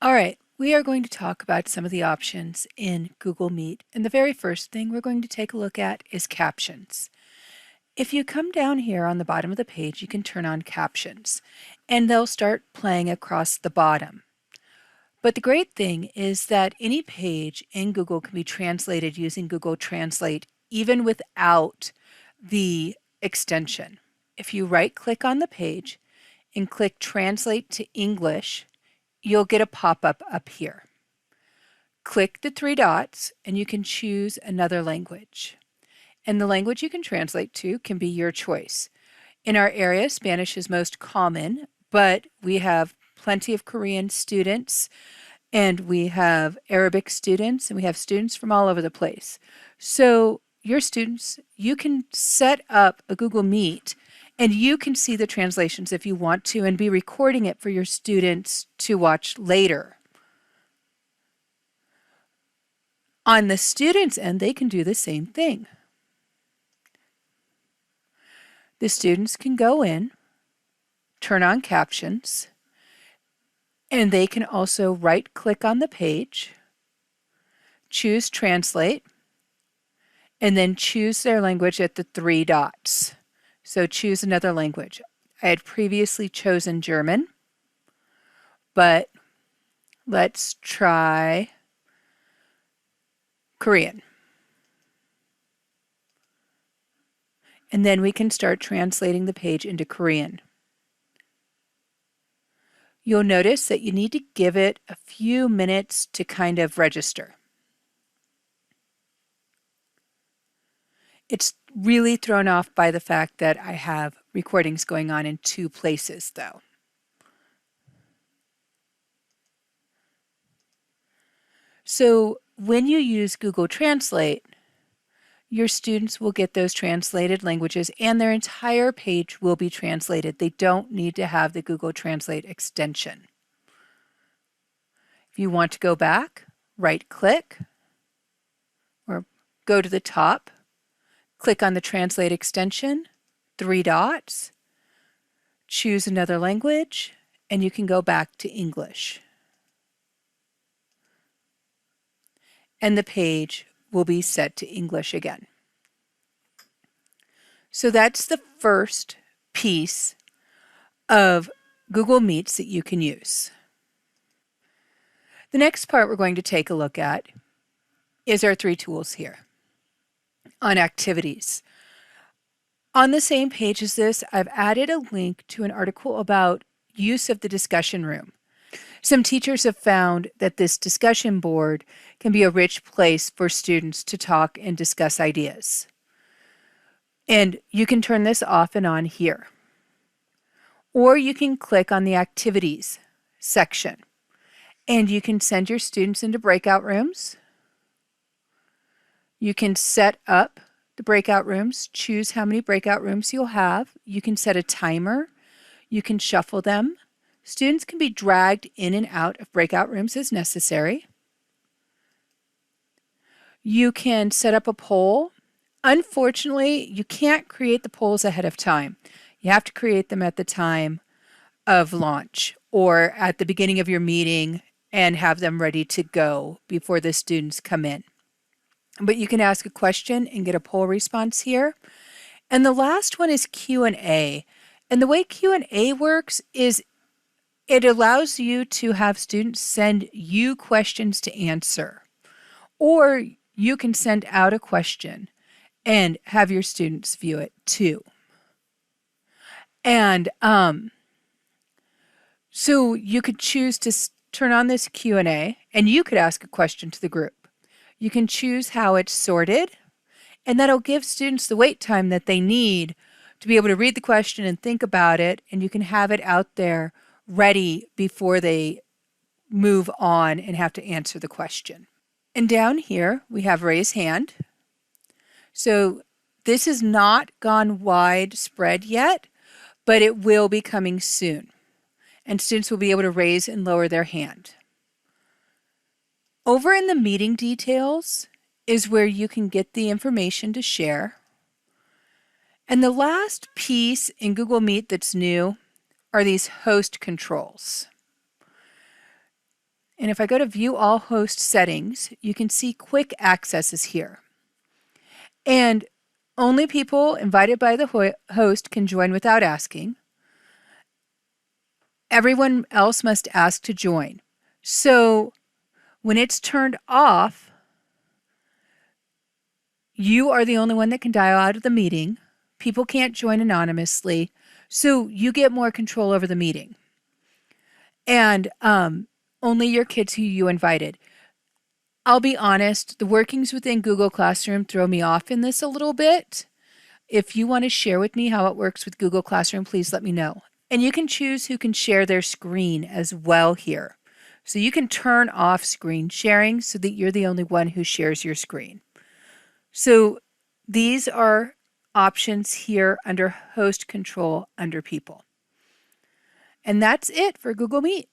All right, we are going to talk about some of the options in Google Meet. And the very first thing we're going to take a look at is captions. If you come down here on the bottom of the page, you can turn on captions and they'll start playing across the bottom. But the great thing is that any page in Google can be translated using Google Translate even without the extension. If you right click on the page and click Translate to English, you'll get a pop-up up here. Click the three dots and you can choose another language. And the language you can translate to can be your choice. In our area, Spanish is most common, but we have plenty of Korean students and we have Arabic students and we have students from all over the place. So your students, you can set up a Google Meet and you can see the translations if you want to and be recording it for your students to watch later. On the students' end, they can do the same thing. The students can go in, turn on captions, and they can also right-click on the page, choose Translate, and then choose their language at the three dots. So choose another language. I had previously chosen German, but let's try Korean. And then we can start translating the page into Korean. You'll notice that you need to give it a few minutes to kind of register. It's really thrown off by the fact that I have recordings going on in two places, though. So when you use Google Translate, your students will get those translated languages and their entire page will be translated. They don't need to have the Google Translate extension. If you want to go back, right-click or go to the top, click on the Translate extension, three dots, choose another language, and you can go back to English. And the page will be set to English again. So that's the first piece of Google Meets that you can use. The next part we're going to take a look at is our three tools here on activities. On the same page as this, I've added a link to an article about use of the discussion room. Some teachers have found that this discussion board can be a rich place for students to talk and discuss ideas. And you can turn this off and on here. Or you can click on the activities section and you can send your students into breakout rooms. You can set up the breakout rooms, choose how many breakout rooms you'll have. You can set a timer. You can shuffle them. Students can be dragged in and out of breakout rooms as necessary. You can set up a poll. Unfortunately, you can't create the polls ahead of time. You have to create them at the time of launch or at the beginning of your meeting and have them ready to go before the students come in. But you can ask a question and get a poll response here. And the last one is Q&A. And the way Q&A works is it allows you to have students send you questions to answer. Or you can send out a question and have your students view it too. And so you could choose to turn on this Q&A and you could ask a question to the group. You can choose how it's sorted and that'll give students the wait time that they need to be able to read the question and think about it, and you can have it out there ready before they move on and have to answer the question. And down here we have raise hand. So this has not gone widespread yet, but it will be coming soon. And students will be able to raise and lower their hand. Over in the meeting details is where you can get the information to share. And the last piece in Google Meet that's new are these host controls. And if I go to View All Host Settings, you can see Quick Access is here. And only people invited by the host can join without asking. Everyone else must ask to join. So when it's turned off, you are the only one that can dial out of the meeting. People can't join anonymously. So you get more control over the meeting. And only your kids who you invited. I'll be honest, the workings within Google Classroom throw me off in this a little bit. If you want to share with me how it works with Google Classroom, please let me know. And you can choose who can share their screen as well here. So you can turn off screen sharing so that you're the only one who shares your screen. So these are options here under Host Control under People. And that's it for Google Meet.